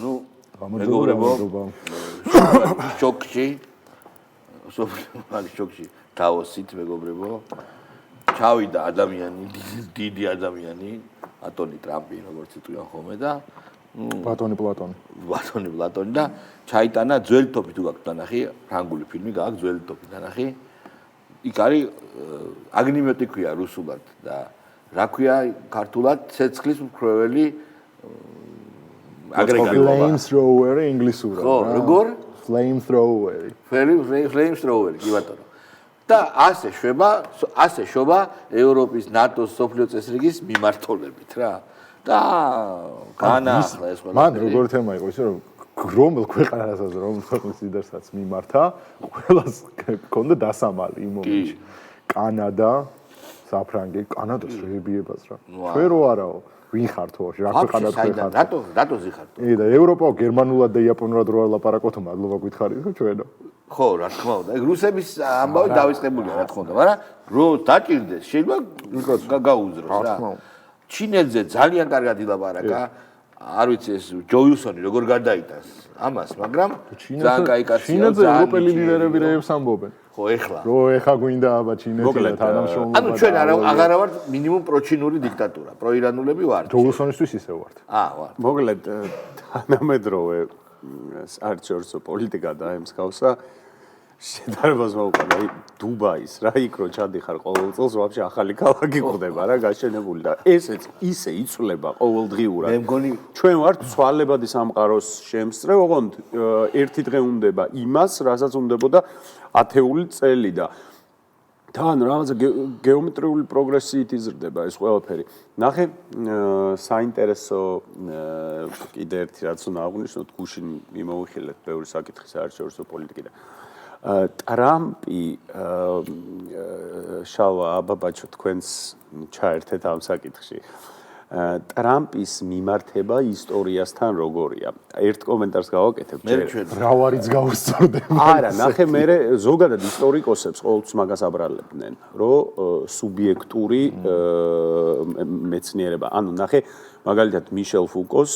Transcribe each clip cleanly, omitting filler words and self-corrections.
ნუ მეგობრებო შოკში დავოსით მეგობრებო ჩავიდა ადამიანი დიდი ადამიანი ატონი ტრამპი როგორც იტყვიან ხოლმე და ბატონი პლატონი და ჩაიტანა ძველი ტოპი თუ გაქვთ დანახი ფრანგული ფილმი გააქვს ძველი ტოპი დანახი იქ არის აგნიმეტი ქვია რუსულად და რა ქვია ქართულად ცეცხლის მქრეველი აგრეგატი flamethrower ინგლისურად ხო როგორ flamethrower კი ბატონო და ასე შვება ევროპის ნატოს სოფლიო წესრიგის მიმართულებით რა და განაახლა ეს ყველა მან როგორ თემა იყო ისე რომ რომელ ქვეყანასაც რომელ ქვეყნის ლიდერსაც მიმართა ყველას ჰქონდა დასამალი იმ მომენტში კანადა საფრანგეთი კანადას შეებიებას რა ჩვენ რო არაო ვინ ხართო რა ქვეყანა თქვენ ხართ რატო ზიხართ და ევროპა გერმანულად და იაპონურად რო არ ლაპარაკობთ მადლობა გითხარით ხო ჩვენო ხო რა თქმა უნდა ეგ რუსების ამბავი დავიწყებულია რა თქმა უნდა მაგრამ რო დაჭირდეს შეიძლება გაუძროს რა ჩინეთზე ძალიან კარგად ილაპარაკა არ ვიცი ეს ჯო უილსონი როგორ გადაიტანს ამას მაგრამ ძალიან კაი კაცია ჩინეთზე ევროპელი ლიდერები რეებს ამბობენ ხო ეხლა რო ეხა გვინდა აბა ჩინეთი და თანამშრომლობა ანუ ჩვენ აღარა ვართ მინიმუმ პროჩინური დიქტატურა პროირანულები ვართ ჯო უილსონისთვის ისე ვართ ვართ მოკლედ თანამედროვე საერთაშორისო პოლიტიკა და ამ მსგავსა შედარებას მოვუყვა დუბაის რა იქ რო ჩადიხარ ყოველ წელს ვაფშე ახალი ქალაქი ხდება რა გაშენებული და ესეც ისე იცვლება ყოველდღიურად მე მგონი ჩვენ ვართ ცვალებადი სამყაროს შემსწრე ოღონდ ერთი დღე უნდება იმას რასაც უნდებოდა ათეული წელი და თან რაღაცა გეომეტრიული პროგრესიით იზრდება ეს ყველაფერი ნახე საინტერესო კიდე ერთი რაც უნდა აღვნიშნოთ გუშინ მიმოვიხილეთ ბევრი საკითხი საერთაშორისო პოლიტიკიდან ტრამპი შავა აბაბაჩო თქვენს ჩაერთეთ ამ საკითხში ტრამპის მიმართება ისტორიასთან როგორია ერთ კომენტარს გავაკეთებ მრავალიც გავუსწორდება არა ნახე მე ზოგადად ისტორიკოსებს ყოველთვის მაგას აბრალებდნენ რომ სუბიექტური მეცნიერება ანუ ნახე მაგალითად მიშელ ფუკოს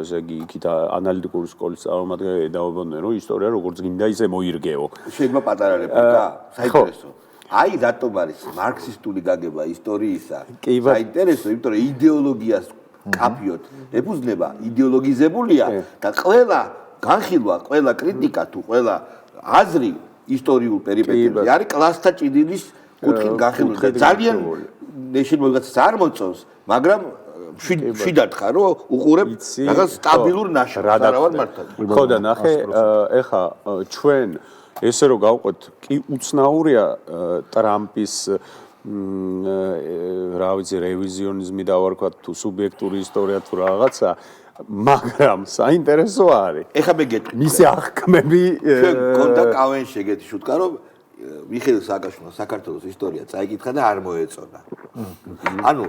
ესე იგი იქით ანალიტიკური სკოლის წარმომადგენლები დაუბრუნდნენ რომ ისტორია როგორც გინდა ისე მოირგეო შეიძლება პატარა რეპლიკა საინტერესო აი რატომ არის მარქსისტული გაგება ისტორიისა საინტერესო იმიტომ რომ იდეოლოგიას კაფიოთ ეფუძნება იდეოლოგიზებულია და ყველა განხილვა ყველა კრიტიკა თუ ყველა აზრი ისტორიულ პერიპეტიებზე არის კლასთა ჭიდილის კუთხით განხილული და ძალიან ნეშინალ ვიღაცას არ მოწონს მაგრამ შიდად ხარ რომ უყურებ რაღაც სტაბილურ ნაშრომს არა ვარ მართლა ხო და ნახე ეხა ჩვენ ესე რომ გავყვეთ კი უცნაურია ტრამპის რა ვიცი რევიზიონიზმი დავარქვათ თუ სუბიექტური ისტორია თუ რაღაცა მაგრამ საინტერესო არის ეხა მე გეტყვი მისი აღქმები ჩვენ გონდა კავენში ეგეთი შუტკა რომ მიხეილ სააკაშვილმა საქართველოს ისტორია წაიკითხა და არ მოეწონა ანუ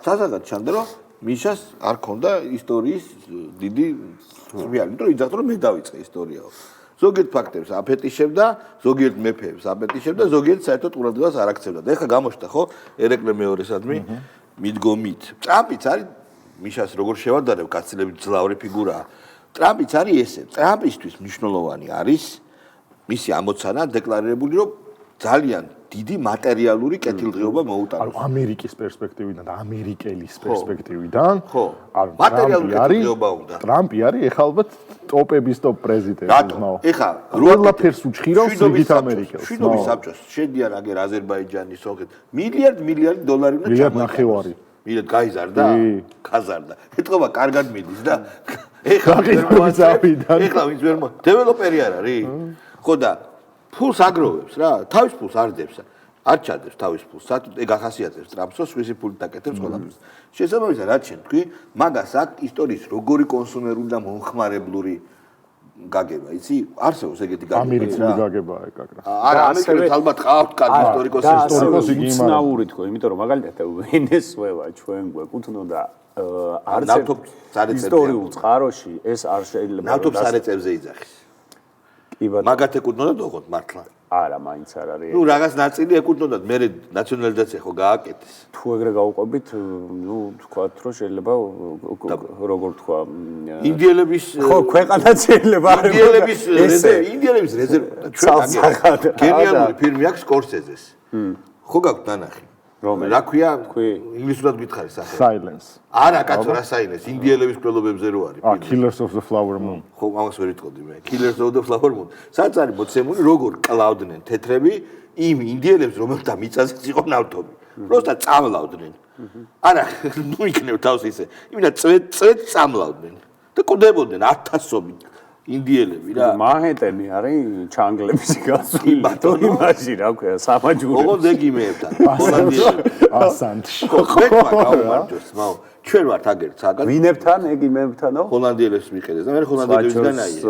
სასადად ჩანდა რომ მიშას არ ქონდა ისტორიის დიდი ზვიარი იმიტომ რომ იძახდა რომ მე დავიწყე ისტორიაო ზოგიერთ ფაქტებს აფეტიშებდა, ზოგიერთ მეფეებს აფეტიშებდა, ზოგიერთ საერთოდ ყურადღებას არ აქცევდა. და ეხლა გამოჩნდა ხო ერეკლე მეორესადმი მიდგომით. ტრამპიც არის მიშას როგორ შევადარებ, გაცილებით ძლავრი ფიგურაა. ტრამპიც არის ესე. ტრამპისთვის მნიშვნელოვანი არის მისი ამოცანა დეკლარირებული, რომ ძალიან დიდი მატერიალური კეთილდღეობა მოუტანოს. ანუ ამერიკის პერსპექტივიდან და ამერიკელის პერსპექტივიდან ხო. მატერიალური კეთილდღეობა უნდა. ტრამპი არის ეხლა ალბათ ტოპების ტოპ პრეზიდენტი. რატომ? ეხლა ყველაფერს უჩხირავს რიგით ამერიკელს. შვიდობის საბჭოს შედიან აგერ აზერბაიჯანის სოხეთ მილიარდი დოლარი უნდა ჩამოიტანოს. მილიარდ გაიზარდა? გაზარდა. ეთქობა კარგად მიდის და ეხლა ვინც ვერ დეველოპერი არ არის? ხო და ფულს აგროვებს რა, თავის ფულს არ დებს. არ ჩადებს თავის ფულს. ეგ ახასიათებს ტრამპს, სხვისი ფულით აკეთებს ყველაფერს. შესაბამისად, რაც შენ თქვი, მაგას აქ ისტორიის როგორი კონსუმერული და მომხმარებლური გაგება, იცი? არსებობს ეგეთი გაგება. ამერიკული გაგებაა ეგ აკრა. არა, ამერიკელს ალბათ ყავთ კარგი ისტორიკოსი უცნაური თქო, იმიტომ რომ მაგალითად ვენესუელა ჩვენ გვეკუთვნოდა არც ისტორიულ წყაროში ეს არ შეიძლება ნავთობს სარეწევზე იძახის. მაგათ ეკუთვნოდა ოღონდ მართლა. არა, მაინც არ არის. ნუ რაღაც ნაწილი ეკუთვნოდათ, მე ნაციონალიზაცია ხო გააკეთეს. თუ ეგრე გავუყვებით, ნუ თქვათ, რომ შეიძლება როგორ თქვა, ინდიელების ხო, ქვეყანაც შეიძლება არ ინდიელების რეზერვა ჩვენ გენიალური ფილმი აქვს სკორსეზეს. ხო გაქვთ ნანახი? რა ქვია? ინგლისურად გითხარი სახელი. Silence. არა, კაცო, რა საინეს, ინდიელების კვლელობებზე რო არის. Killers of the Flower Moon. ხო, ამას ვერ ვიტყოდი მე. Killers of the Flower Moon. სადაც არის მოცემული, როგორ კლავდნენ თეთრები იმ ინდიელებს, რომელთა მიწაზეც იყო ნავთობი. პროსტა წამლავდნენ. არა, ნუ იქნებ თავს ისე. იმენა წვეთ წამლავდნენ. და კვდებოდნენ ათასობით ინდიელები რა. მანჰეტენი არის ჩანგლების გასული. ბატონო, იმაში რა ქვია, სამაჯური. ოღონდ ეგ იმეებთან. ჰოლანდიელები. ასანტში. მე გავმარჯოს, მაო. ჩვენ ვართ აგერ ცაგად. ვინებთან, ეგ იმებთანო? ჰოლანდიელებს მიხედეს და მე ჰოლანდიელებისგან აიღეს.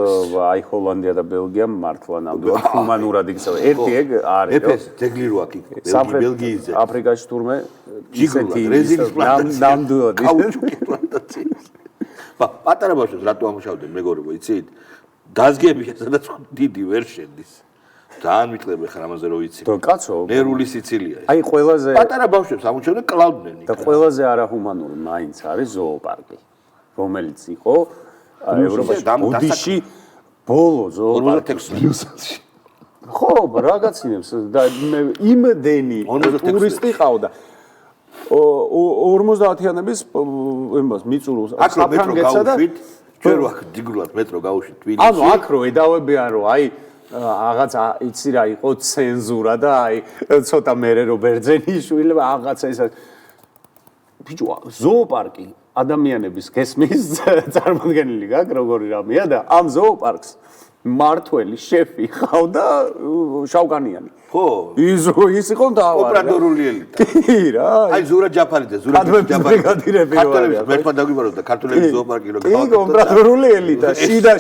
აი ჰოლანდია და ბელგია მართლა ნამდვილად ჰუმანურად იქცევა. ერთი ეგ არის. ეფეს ძეგლი რო აქ ბელგიისზე. აფრიკაში თურმე ჯიგრულად რეზინის პლანტაცია. ნამდვილად კაუჩუკის პლანტაცია. პატარა ბავშვებს რატო ამუშავდნენ მეგობრებო, იცით? დაზგებია, სადაც დიდი ვერ შედის. ძალიან მიტყლები ხარ ამაზე რო ვიცი. და კაცო, ნერვული სიცილია. აი ყველაზე პატარა ბავშვებს ამუშავდნენ, კლავდნენ იქ. და ყველაზე არაჰუმანური მაინც არის ზოოპარკი, რომელიც იყო ევროპაში ოდიში ბოლო ზოოპარკში. ხო, რაღაცინებს და იმდენი ტურისტი ყავდა. 50-იანების იმას მიწურულს საფრანგეთსა და ჩვენ რო აქ ჯიგრულად მეტრო გავუშვით თბილისში. ანუ აქ რო ედავებიან რომ აი რაღაც იცი რა იყო ცენზურა და აი ცოტა მერე რო ბერძენიშვილი რაღაცა ეს ბიჭო ზოოპარკი ადამიანების გესმის წარმოქმნილი გაქვს როგორი რამეა და ამ ზოოპარკს მართველი შეფი ხავდა შავკანიანი. ხო. ის იყო დავარი. ოპერატორული ელიტა. კი რა. აი ზურა ჯაფარიძე, ზურა ჯაფარიძე. ქართველების მერფად დაგვიბაროთ და ქართველების ზოოპარკი რო გავაკეთოთ. კი, ოპერატორული ელიტა,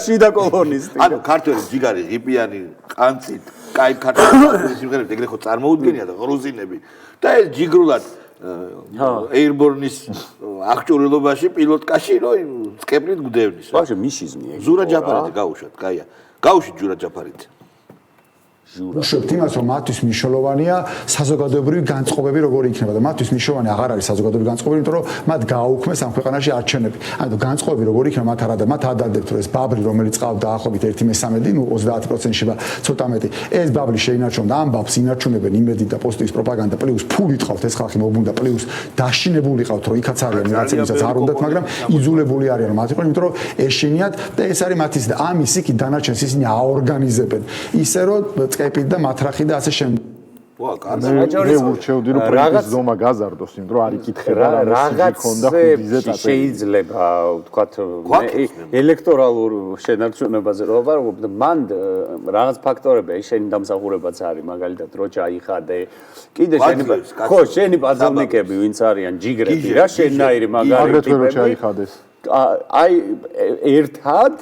შიდა კოლონისტი. ანუ ქართველი ჯიგარი, ღიპიანი, ყანწით, კაი ქართველი სიმღერები ეგრე ხო წარმოუდგენია და გრუზინები. და ეს ჯიგრულად ეირბორნის აღჭურვილობაში პილოტკაში რო სკეპრით გვდევნის. ბავშვი მიშიზმი ეგ. ზურა ჯაფარიძე გაუშვათ, კაია. გაუშვით ზურა ჯაფარიძე. ვუშვებთ იმას, რომ მათთვის მნიშვნელოვანია საზოგადოებრივი განწყობები როგორი იქნება და მათთვის მნიშვნელოვანი აღარ არის საზოგადოებრივი განწყობები, იმიტომ რომ მათ გააუქმეს ამ ქვეყანაში არჩევნები. ანუ განწყობები როგორი იქნება მათ არადა, მათ ადარდებთ, რომ ეს ბაბლი, რომელიც ყავდა დაახლოებით 1/3, ნუ 30%-ში და ცოტა მეტი, ეს ბაბლი შეინარჩუნდა და ამ ბაბლს ინარჩუნებენ იმედით და პოზიტივის პროპაგანდა პლუს ფული თხოვთ ეს ხალხი მოგუნდა პლუს დაშინებული ყავთ, რომ იქაც არიან რაღაცებისაც არ უნდათ, მაგრამ იძულებული არიან რომ მათ იყვნენ, იმიტომ რომ ეშინიათ და ეს არის მათის და ამის იქი დანარჩენს ისინი აორგანიზებენ. ისე რომ კეპით და მათრახი და ასე შემდეგ. ვა, კარგი. მე ურჩევდი რომ პრინცის ზომა გაზარდოს, იმიტომ რომ არ იკითხება რამეს იქონდა ხუძიზე წაწევი. შეიძლება ვთქვათ ელექტორალურ შენარჩუნებაზე რო ვარ, მან რაღაც ფაქტორებია, შენი დამსახურებაც არის, მაგალითად რო ჩაიხადე. კიდე შენი ხო, შენი პაძალნიკები ვინც არიან ჯიგრები რა, შენნაირი მაგარი აგრეთვე რო ჩაიხადეს. აი ერთად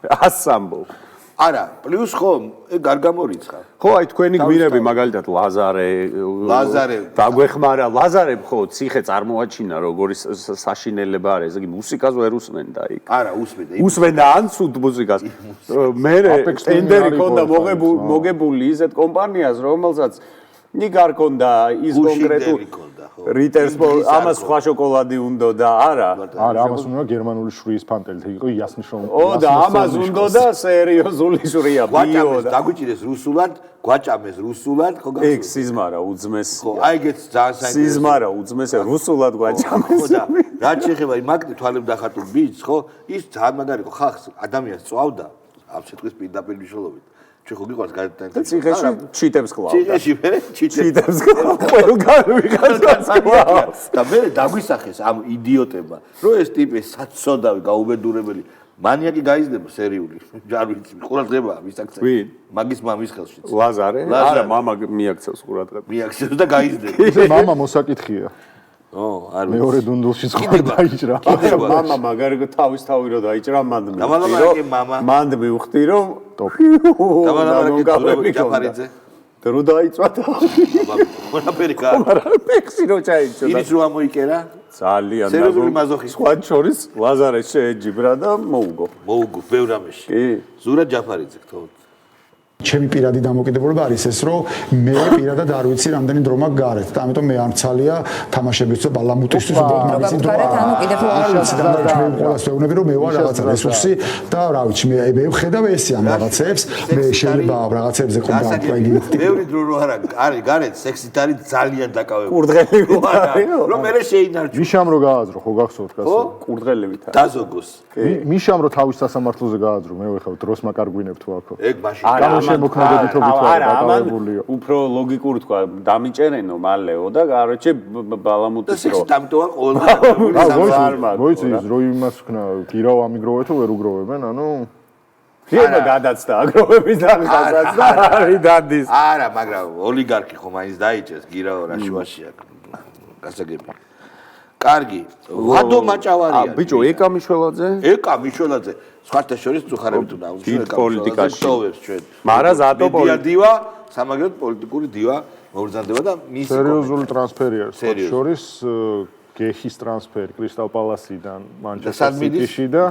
ასამბო არა, პლუს ხო, ეგ არ გამორიცხა. ხო, აი თქვენი გვირები მაგალითად ლაზარე დაგვეხმარა, ლაზარე ხო, ციხე წარმოაჩინა, როგორი საშინელება არის, ესე იგი მუსიკას ვერ უსმენდა იქ. არა, usmenda. უსმენდა ან ცუდ მუსიკას. მე ტენდერი ქონდა მოგებული ისეთ კომპანიას, რომელსაც ნიკ არ ქონდა ის კონკრეტული რიტერსპორტ, ამას სხვა შოკოლადი უნდა და არა. არა, ამას უნდა გერმანული შვრიის ფანტელი იყო იასნიშოვი. ო და ამას უნდა და სერიოზული შვრია, ბიო და დაგვიჭირეს რუსულად, გვაჭამეს რუსულად, ხო გახსოვს? ეგ სიზმარა უძმეს. ხო, აი ეგეც ძალიან საინტერესო. სიზმარა უძმეს, რუსულად გვაჭამეს. ხო და რაც შეეხება იმ აქტი თვალებ დახატულ ბიჭს, ხო, ის ძალიან მაგარი იყო, ხალხს ადამიანს წვავდა ამ სიტყვის პირდაპირ მნიშვნელობით. ჩვენ ხო გიყვარს გადაიტანეთ. და ციხეში ჩიტებს კლავდა. ციხეში მე ჩიტებს კლავდა. ყველგან ვიღაცას კლავს. და მე დაგვისახეს ამ იდიოტებმა, რომ ეს ტიპი საცოდავი, გაუბედურებელი, მანიაკი გაიზრდება სერიული. არ ვიცი, ყურადღებაა ვის აქცევს. ვინ? მაგის მამის ხელში. ლაზარე? არა, მამა მიაქცევს ყურადღებას. მიაქცევს და გაიზრდება. ეს მამა მოსაკითხია. ო, არ ვიცი. მეორე დუნდულში სხვა დაიჭრა. მამა მაგარი თავის თავი რო დაიჭრა, მანდ მანდ მივხვდი რომ დამალაბარაკე ჯაფარიძე რო დაიჭრა და მონაფერი კა პექსი რო ჩაიჭრა ის რო ამოიკერა ძალიან სერიოზული მაზოხი სხვა შორის ლაზარე შეეჯიბრა და მოუგო ბევრ რამეში კი ზურა ჯაფარიძე გთხოვთ ჩემი პირადი დამოკიდებულება არის ეს, რომ მე პირადად არ ვიცი რამდენი დრო მაქვს გარეთ და ამიტომ მე არ მცალია თამაშებისთვის და ბალამუტისთვის უბრალოდ მაგიცი დრო არ ვიცი და მე ყველას ვეუბნები რომ მე ვარ რაღაცა რესურსი და რა ვიცი მე ვხედავ ესე ამ რაღაცებს მე შეიძლება რაღაცებზე კონტრაქტი ბევრი დრო რო არა არის გარეთ სექსით არის ძალიან დაკავებული კურდღელი რომ მე შეინარჩუნო მიშამ რო გააძრო ხო გახსოვთ კაცო კურდღელებით დაზოგოს მიშამ რო თავის სასამართლოზე გააძრო მე ვეხავ დროს მაკარგვინებ თუ აქო ეგ მაშინ შემოქმედებითობით ვარ დაკავებულიო. უფრო ლოგიკური თქვა, დამიჭერენო მალეო და გარეთში ბალამუტის რო. დამტოა ყოველდღე. მოიცი, რო იმას ვქნა, გირავ ამიგროვე თუ ვერ უგროვებენ, ანუ შეიძლება გადაცდა აგროვების დაღასაც და არის დადის. არა, მაგრამ ოლიგარქი ხო მაინც დაიჭეს გირავ რა შუაშია. გასაგები. კარგი, ვადო მაჭავარია. ბიჭო, ეკა მიშველაძე? ეკა მიშველაძე. სხვათა შორის წუხარებით უნდა დიდ პოლიტიკაში. ჩვენ. მაგრამ ზატო დივა, სამაგერად პოლიტიკური დივა მოგზანდება და მის სერიოზული ტრანსფერი არის. შორის გეხის ტრანსფერი კრისტალ პალასიდან მანჩესტერ სიტიში და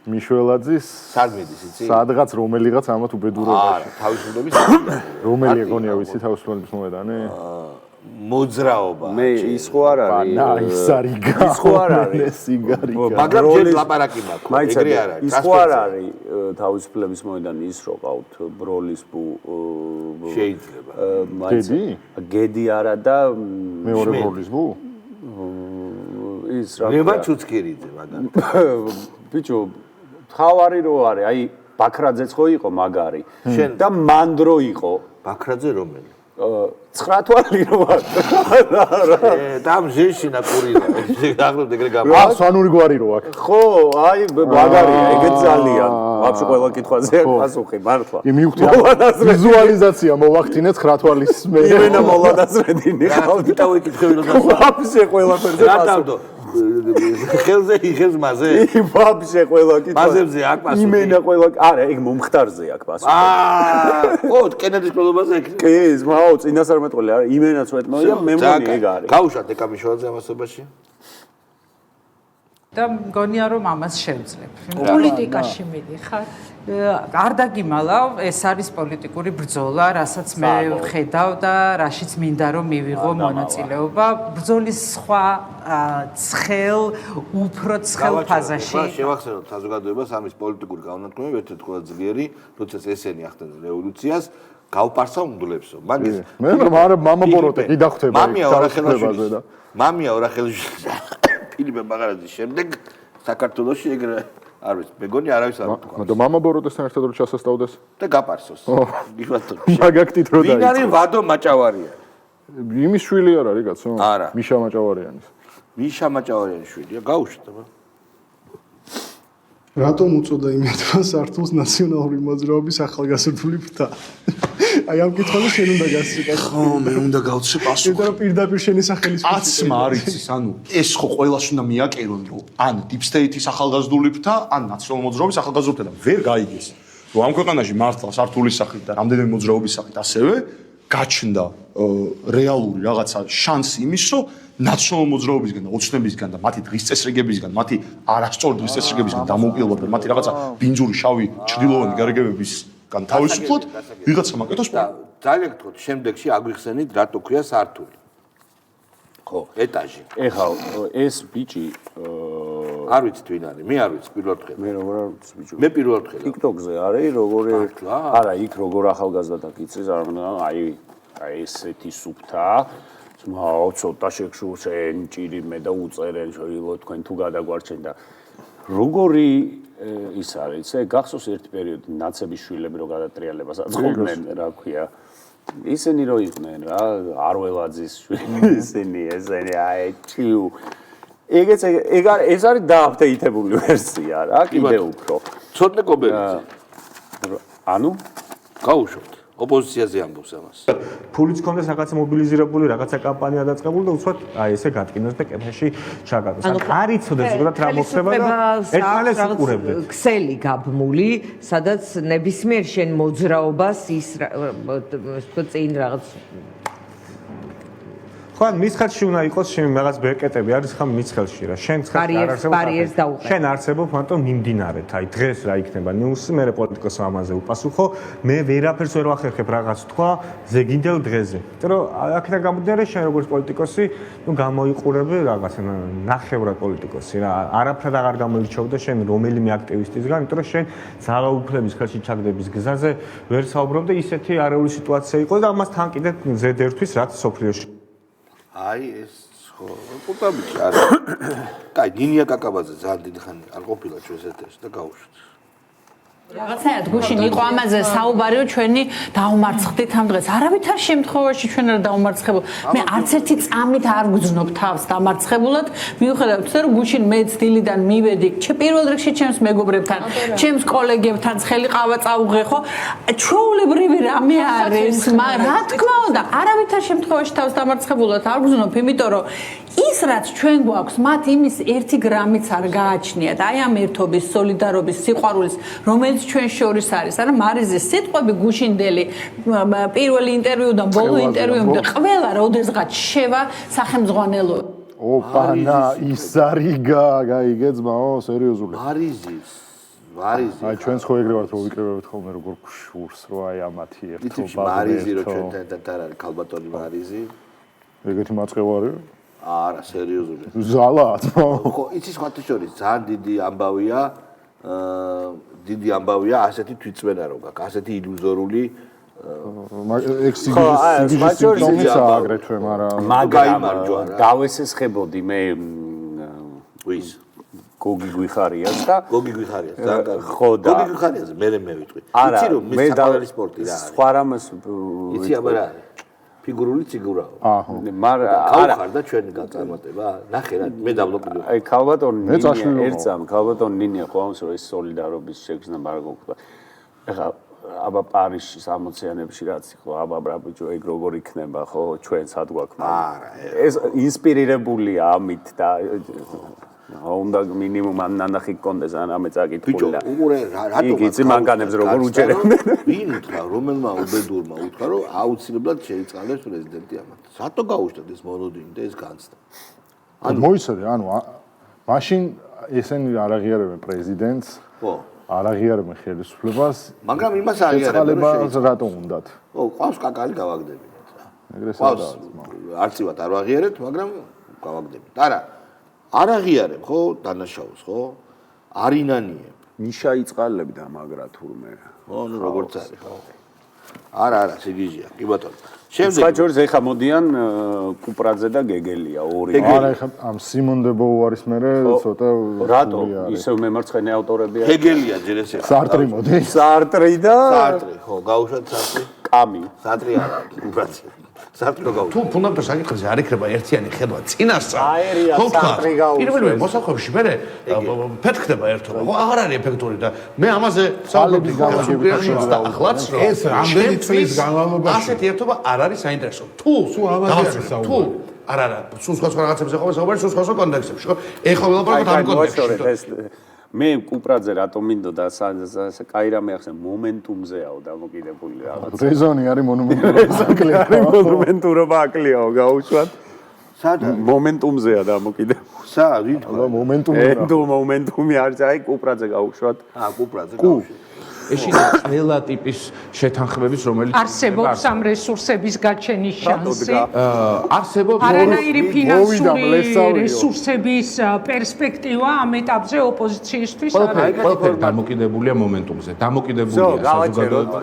მიშველაძის სადმიდის იცი? სადღაც რომელიღაც ამათ უბედურებაში. არა, თავისუფლების რომელი ეგონია ვიცი თავისუფლების მოედანი? მოძრაობა. მე ის ხო არ არის. ის არის გა. ის ხო არ არის. სიგარიკა. მაგრამ ჯერ ლაპარაკი მაქვს. ეგრე არ არის. ის ხო არ არის თავისუფლების მოედანი ის რო ყავთ ბროლის ბუ შეიძლება. გედი? გედი არა და მეორე ბროლის ბუ? ის რა. ნემა ჩუცკერიძე მაგარი. ბიჭო, თავარი რო არის, აი ბაქრაძეც ხო იყო მაგარი. და მანდრო იყო. ბაქრაძე რომელი? 9 თვალი რო არის. და მჟეშინა კურინა. აღრობ ეგრე გამა. რა სვანური გვარი რო აქვს. ხო, აი მაგარია, ეგეც ძალიან. ვაფშე ყველა კითხვაზე პასუხი მართლა. მივხვდი ვიზუალიზაცია მოვახდინეთ 9 თვალის მე. იმენა მოლადაზრედინი ხავთ. და ვიკითხები რომ ვაფშე ყველაფერზე რატავდო? ხელზე იხეზმაზე? ვაფშე ყველა კითხვა. მაზებზე აქ პასუხი. იმენა ყველა, არა, ეგ მომხდარზე აქ პასუხი. ხო, კენედის პრობლემაზე იქ. კი, მაო, წინას არ მეტყოლი, არა, იმენაც მეტყოლია, მე მგონი ეგ არის. გავუშვათ ეკა მიშველაძე ამასობაში? და მგონია რომ ამას შევძლებ. პოლიტიკაში მიდიხარ. არ დაგიმალავ, ეს არის პოლიტიკური ბრძოლა, რასაც მე ვხედავ და რაშიც მინდა რომ მივიღო მონაწილეობა. ბრძოლის სხვა ცხელ, უფრო ცხელ ფაზაში. შევახსენოთ საზოგადოებას ამის პოლიტიკური განმარტოება ერთ-ერთი ყველა ძლიერი, როდესაც ესენი ახდენენ რევოლუციას, გავპარსა უნდლებსო. მაგის მე მამა ბოროტე კიდე ხვდება. მამია ორახელაშვილი ფილიპე მაღარაძის შემდეგ საქართველოში ეგრე არ ვიცი, მეგონი არავის არ თქვა. და მამა ბოროტესთან ერთად რო ჩასასწავდეს და გაპარსოს. გიშვათ. მაგაქტით რო დაიწყო. ვინ არის ვადო მაჭავარია? იმის შვილი არ არის კაცო? არა. მიშა მაჭავარიანის. მიშა მაჭავარიანის შვილია, გაუშვით აბა. რატომ უწოდა იმ ერთმანს სართულს ნაციონალური მოძრაობის ახალგაზრდული ფრთა? აი ამ კითხვაზე შენ უნდა გასწრებ. ხო, მე უნდა გავცე პასუხი. იმიტომ რომ პირდაპირ შენი სახელის აცმა არ იცის, ანუ ეს ხო ყველას უნდა მიაკერონ, რომ ან Deep State-ის ახალგაზრდული ფრთა, ან ნაციონალური მოძრაობის ახალგაზრდული ფრთა და ვერ გაიგეს. რომ ამ ქვეყანაში მართლა სართულის სახით და რამდენიმე მოძრაობის სახით ასევე გაჩნდა რეალური რაღაცა შანსი იმის, რომ ნაციონალური მოძრაობისგან და ოცნებისგან და მათი დღის წესრიგებისგან, მათი არასწორი დღის წესრიგებისგან დამოუკიდებლად და მათი რაღაცა ბინძური შავი ჩრდილოვანი გარეგებებისგან თავისუფლად ვიღაცა მაკეთოს. ძალიან გთხოვთ, შემდეგში აგვიხსენით რატო ქვია სართული. ხო, ეტაჟი. ეხლა ეს ბიჭი არ ვიცით ვინ არის, მე არ ვიცი პირველად ხედავ. მე როგორ არ ვიცი ბიჭო. მე პირველად ხედავ. TikTok-ზე არის როგორი არა, იქ როგორ ახალგაზრდა დაკიცეს, არ მგონა, აი ესეთი სუფთა მაო ცოტა შეგშურცენ ჭირიმე და უწერენ შოილო თქვენ თუ გადაგვარჩენ და როგორი ის არის, ეს გახსოვს ერთი პერიოდი ნაცების შვილები რო გადატრიალებას აწყობდნენ, რა ქვია. ისინი რო იყვნენ რა, არველაძის შვილი, ისინი აი ჩიუ. ეს არის დააპდეიტებული ვერსია რა, კიდე უფრო. ცოტნე კობერიძე. ანუ გაუშვოთ. ოპოზიციაზე ამბობს ამას. ფულიც კონდეს რაღაცა მობილიზირებული, რაღაცა კამპანია დაწყებული და უცბად აი ესე გატკინოს და კეფეში ჩაგატოს. არ იცოდეს ზოგადად რა მოხდება და ერთმანეთს უყურებდეთ. ქსელი გაბმული, სადაც ნებისმიერ შენ მოძრაობას ის წინ რაღაც თქვა მის ხელში უნდა იყოს რაღაც ბეკეტები არის ხომ მის ხელში რა შენ ხელში არ ბარიერს დაუყენ. შენ არსებობ მარტო მიმდინარეთ აი დღეს რა იქნება ნიუსი მე პოლიტიკოსმა ამაზე უპასუხო მე ვერაფერს ვერ ვახერხებ რაღაც თქვა ზეგინდელ დღეზე იმიტომ რომ აქედან გამომდინარე შენ როგორც პოლიტიკოსი ნუ გამოიყურები რაღაც ნახევრად პოლიტიკოსი რა არაფრად აღარ გამოირჩეოდა შენ რომელიმე აქტივისტისგან იმიტომ რომ შენ ძალაუფლების ხელში ჩაგდების გზაზე ვერ საუბრობდე ისეთი არეული სიტუაცია იყო და ამას თან კიდე ზედ ერთვის რაც სოფლიოში აი ეს ხო პუტაბიჩი არა კაი ნინია კაკაბაძე ძალიან დიდი ხანი არ ყოფილა ჩვენს ეთერში და გავუშვით რაღაცნაირად გუშინ იყო ამაზე საუბარიო ჩვენი დაუმარცხდით ამ დღეს არავითარ შემთხვევაში ჩვენ არ დაუმარცხებულ მე არც ერთი წამით არ გძნობ თავს დამარცხებულად მიუხედავად იმისა რომ გუშინ მეც დილიდან მივედი პირველ რიგში ჩემს მეგობრებთან ჩემს კოლეგებთან ცხელი ყავა წაუღე ხო ჩვეულებრივი რამე არის რა თქმა უნდა არავითარ შემთხვევაში თავს დამარცხებულად არ გძნობ იმიტომ რომ ის რაც ჩვენ გვაქვს მათ იმის 1 გრამიც არ გააჩნიათ აი ამ ერთობის სოლიდარობის სიყვარულის რომელიც ჩვენ შორის არის არა მარიზის სიტყვები გუშინდელი პირველი ინტერვიუდან ბოლო ინტერვიუმდე ყველა როდესღაც შევა სახელმძღვანელო ოპანა ისარიგა გაიგეძმაო სერიოზული მარიზის აი ჩვენს ხო ეგრე ვართ რომ ვიკრიბებთ ხოლმე როგორ გშურს რო აი ამათი ერთობა მარიზი რო ჩვენთან ერთად არის ქალბატონი მარიზი ეგეთი მაწყევა არის არა სერიოზული ზალად ხო იცი სხვათა შორის ძალიან დიდი ამბავია ასეთი თვითწმენა რო გაქვს ასეთი ილუზორული ექსიგიზიცია აგრეთვე მაგრამ გავესესხებოდი მე ვის გოგი გვიხარიას და გოგი გვიხარიას ძალიან კარგი ხო და გოგი გვიხარიას მე მევიტყვი იცი რომ მე საყვარელი სპორტი რა არის სხვა რამეს იცი აბა რა არის ფიგურული ციგურაო. აჰა. არა. ხარ და ჩვენი გაწარმოება. ნახე რა, მე დაბლოკდი. აი ქალბატონი ნინია ერთსამ ქალბატონი ნინია ყავს რომ ეს სოლიდარობის შეგრძნა მარგოქვა. ეხლა აბა პარიზში 60-იანებში რაც იყო, აბა ბრაბიჯო ეგ როგორ იქნება ხო ჩვენ სად გვაქვს? არა. ეს ინსპირირებულია ამით და უნდა მინიმუმ ამ ნანახი კონდეს ან ამე წაკითხული და უყურე რატომ იცი მანქანებს როგორ უჭერებდნენ ვინ უთხრა რომელმა უბედურმა უთხრა რომ აუცილებლად შეიწყალეს პრეზიდენტი ამათ რატო გაუშვათ ეს მონოდინი და ეს განცდა ანუ მოიცადე ანუ მაშინ ესენი არ აღიარებენ პრეზიდენტს ხო არ აღიარებენ ხელისუფლებას მაგრამ იმას აღიარებენ რომ რატომ უნდათ ხო ყავს კაკალი გავაგდებინათ რა ეგრე სადაა არცივად არ ვაღიარებთ მაგრამ გავაგდებინათ არა არ აღიარებ ხო დანაშაულს ხო არინანიებ ნიშა იწყალებდა მაგრა თურმე ხო ნუ როგორც არის ხო არა სიგიჟია კი ბატონო შემდეგ სხვა ჯორს ეხა მოდიან კუპრაძე და გეგელია ორი არა ეხა ამ სიმონ დე ბოუარის მერე ცოტა რატო ისევ მემარცხენე ავტორებია გეგელია ჯერ ესე სარტრი მოდი სარტრი და სარტრი ხო გავუშვათ სარტრი კამი სარტრი არა კუპრაძე სარტრი რო გავუშვათ თუ ფუნდამენტურ საკითხებზე არ იქნება ერთიანი ხედვა წინასწარ აერია სარტრი გავუშვათ პირველი მოსახვევში მე ფეთქდება ერთობა ხო აღარ არის ეფექტური და მე ამაზე ძალების გამაგებითაც და ახლაც რომ ეს რამდენი წლის განმავლობაში ასეთი ერთობა არ არის საინტერესო თუ თუ არა სულ სხვა რაღაცებზე ყოფილი საუბარი სულ სხვა კონტექსტებში ხო ეხლა ველაპარაკობთ ამ კონტექსტში მე კუპრაძე რატომ მინდოდა კაი რამე ახსენ მომენტუმზეაო დამოკიდებული რაღაც რეზონი არის მონუმენტურობა აკლიაო გაუშვათ სადა მომენტუმზეა დამოკიდებული სად ვითქვა მომენტუმი არის აი კუპრაძე გაუშვათ კუპრაძე გაუშვათ ეს είναι ყველა ტიპის შეთანხმების რომელიც არსებობს ამ რესურსების გაჩენის შანსი არსებობს არანაირი ფინანსური რესურსების პერსპექტივა ამ ეტაპზე ოპოზიციისთვის არ არის ყველაფერი დამოკიდებულია მომენტუმზე დამოკიდებულია საზოგადოება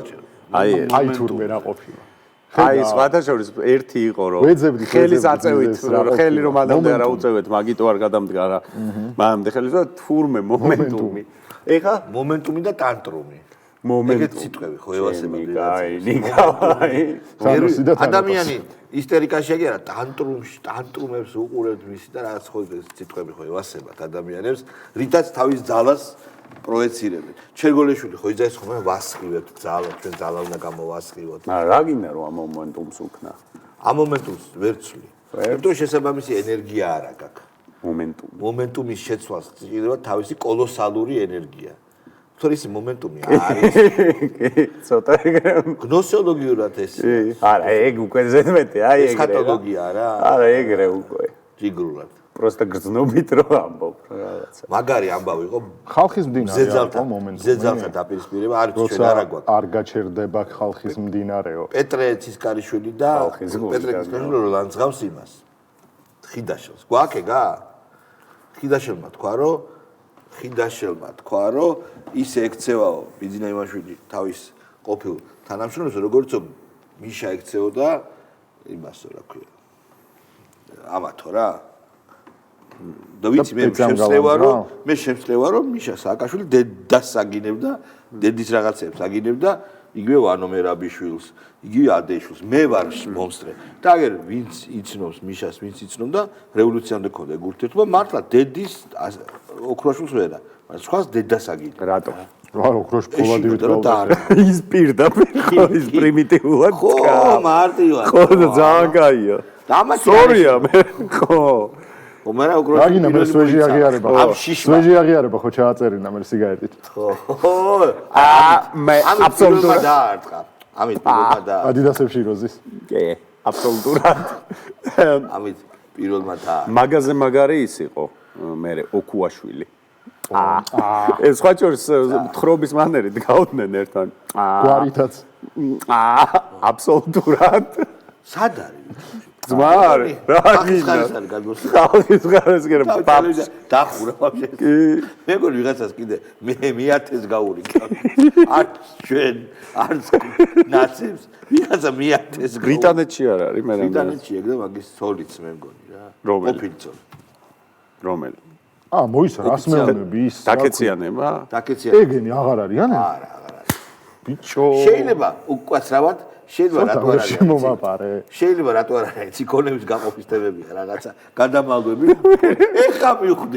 აი თურმე რა ყოფილა აი სხვათა შორის ერთი იყო რომ ხელის აწევით ხელი რომ ადამდე არა უწევეთ მაგიტო არ გადამდგა რა მანამდე ხელის და თურმე მომენტუმი ეხა მომენტუმი და ტანტრუმი ეგეთ სიტყვები ხო ევასებოდი ადამიანი ისტერიკაში კი არა ტანტრუმებს უყურებთ მისი და რაღაც ხო სიტყვები ხო ევასებათ ადამიანებს რითაც თავის ძალას პროეცირებენ ჩერგოლეშვილი ხო იძახის ხოლმე ვასხივებთ ძალა ჩვენ ძალა უნდა გამოვასხივოთ რა გინდა რომ ამ მომენტუმს უკნა ამ მომენტუმს ვერ ცვლი ერთო შესაბამისი ენერგია არ აქვს მომენტუმის შეცვლას შეიძლება თავისი კოლოსალური ენერგია თორე ის მომენტუმი არის. ცოტა ეგრე. გნოსეოლოგიურად ეს. არა, ეგ უკვე ზედმეტი, აი ეგრე. ესქატოლოგია რა. არა, ეგრე უკვე. ჯიგრულად. просто გრძნობით რო ამბობ რაღაცა. მაგარი ამბავი იყო ხალხის მდინარე იყო მომენტი. ზეძალთა დაპირისპირება არ ჩვენ არა გვაქვს. არ გაჩერდება ხალხის მდინარეო. პეტრე ცისკარიშვილი და პეტრე ცისკარიშვილი რო ლანძღავს იმას. ხიდაშელს. გვაქეგა? ხიდაშელმა თქვა, რომ ისე ექცევაო ბიძინა იმაშვილი თავის ყოფილ თანამშრომლებს, როგორც მიშა ექცეოდა იმას რა ქვია. ამათო რა. და ვიცი მე შემსწრევა რომ მიშა სააკაშვილი დედას აგინებდა, დედის რაღაცებს აგინებდა, იგივე ვანო მერაბიშვილს, იგივე ადეშვილს. მე ვარ მომსწრე. და აგერ ვინც იცნობს მიშას, ვინც იცნობდა, რევოლუციამდე ქონდა ეგ ურთიერთობა, მართლა დედის ოქროშვილს ვერა. მაგრამ სხვას დედას აგინებდა. რატო? რა ოქროშ ფოლადივით გავდა. ის პირდაპირ ხო ის პრიმიტიულად. ხო, მარტივად. ხო, ძალიან კაია. სორია მე, ხო. მერე ოქროშ. აგინა მე სვეჟი აღიარება. სვეჟი აღიარება ხო ჩააწერინა მე სიგარეტით. ხო. მე აბსოლუტურად დაარტყა. ამით პირველმა და ადიდასებში როზის. კი, აბსოლუტურად. ამით პირველმა და მაგაზე მაგარი ის იყო მე ოქუაშვილი. ეს სხვა შორის თხრობის მანერით გავდნენ ერთად. გვარითაც. აბსოლუტურად. სად არის? ძმარ, რა გინდა? ხალხის ხარეს გერა პაპს დახურა ვაფშე. მე მგონი ვიღაცას კიდე მე 1000-ს გაურიკა. არ ჩვენ არ ნაცებს ვიღაცა 1000-ს ბრიტანეთში არ არის მე რა. ბრიტანეთში ეგ და მაგის ცოლიც მე მგონი რა. ყოფილი ცოლი. რომელი? მოისა რას მეუბნები ის დაკეციანება? დაკეციანება. ეგენი აღარ არიან? არა, აღარ არის. ბიჭო. შეიძლება უკაცრავად შეიძლება რატო არ არის? შემომაპარე. შეიძლება რატო არ არის? ციკონების გაყოფის თემებია რაღაცა. გადამალვები. ეხა მივხვდი.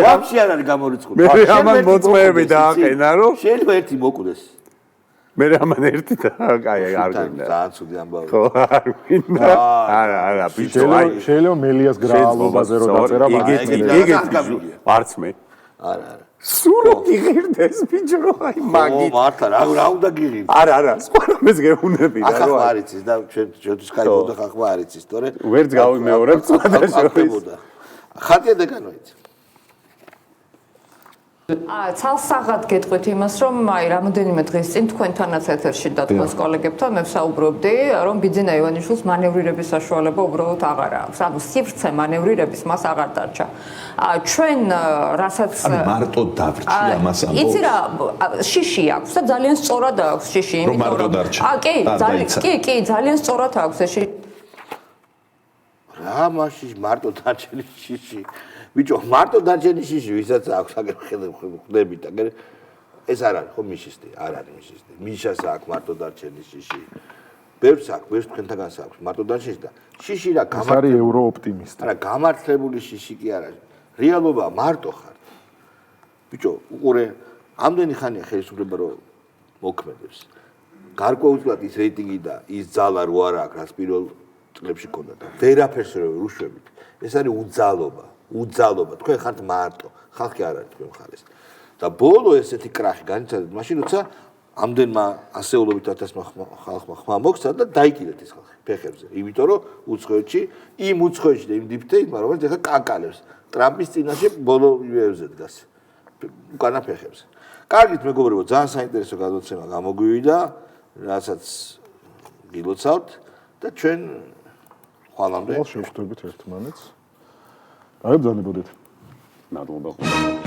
ვაფშე არ არის გამორიცხული. მე ამან მოწმეები დააყენა რომ შეიძლება ერთი მოკვდეს. მე ამან ერთი და აი არ გინდა. ძალიან ცუდი ამბავი. ხო, არ გინდა. არა, ბიჭო, აი შეიძლება მელიას გრაალობაზე რო დაწერა, ეგეთი არც მე. არა. სულ გიღირდეს ბიჭო, აი მაგით. მართლა რა უნდა გიღირდეს? არა, სხვა რამეს გეუნები რა. ახლა არ იცის და ჩვენთვის кайფობდა ხახვა არ იცის, თორე ვერც გავიმეორებ სხვა შორის. ხატია დეკანოიც. ცალსაღად გეტყვით იმას, რომ აი რამოდენიმე დღის წინ თქვენთანაც ეთერში დათმოს კოლეგებთან მე ვსაუბრობდი, რომ ბიძინა ივანიშვილს მანევრირების საშუალება უბრალოდ აღარ აქვს. ანუ სივრცე მანევრირების მას აღარ დარჩა. ჩვენ რასაც მარტო დავრჩი ამას ამბობ. იცი რა, შიში აქვს და ძალიან სწორად აქვს შიში, იმიტომ რომ კი, ძალიან სწორად აქვს ეს შიში. რა მაშინ მარტო დარჩენი შიში. ბიჭო, მარტო დარჩენი შიში, ვისაც აქვს, აგერ ხვდებით, აგერ ეს არ არის ხო მიშისტი, არ არის მიშისტი. მიშას აქვს მარტო დარჩენი შიში. ბევრს აქვს, ბევრს თქვენთაგანს აქვს მარტო დარჩენი და შიში რა გამართლებული. არის ევროოპტიმისტი. არა, გამართლებული შიში კი არა. რეალობა მარტო ხარ. ბიჭო, უყურე, ამდენი ხანია ხელისუფლება რომ მოქმედებს. გარკვეულწილად ის რეიტინგი და ის ძალა რო არ აქვს, რაც პირველ წლებში ქონდა და ვერაფერს რო უშევით. ეს არის უძალობა. თქვენ ხართ მარტო, ხალხი არ არის თქვენ მხარეს. და ბოლო ესეთი კრახი განიცადეთ მაშინ, როცა ამდენმა ასეულობით 1000-მა ხალხმა ხმა მოქცა და დაიკიდეთ ეს ხალხი ფეხებზე. იმიტომ რომ უცხოეთში, იმ დიპტეიტმა, რომელიც ახლა კაკალებს ტრამპის წინაშე ბოლო ვებზე დგას. უკანა ფეხებზე. კარგით მეგობრებო, ძალიან საინტერესო გადაცემა გამოგვივიდა, რასაც გილოცავთ და ჩვენ ხვალამდე შევხვდებით ერთმანეთს. აი, ბრძანებოდეთ. ნადლობა.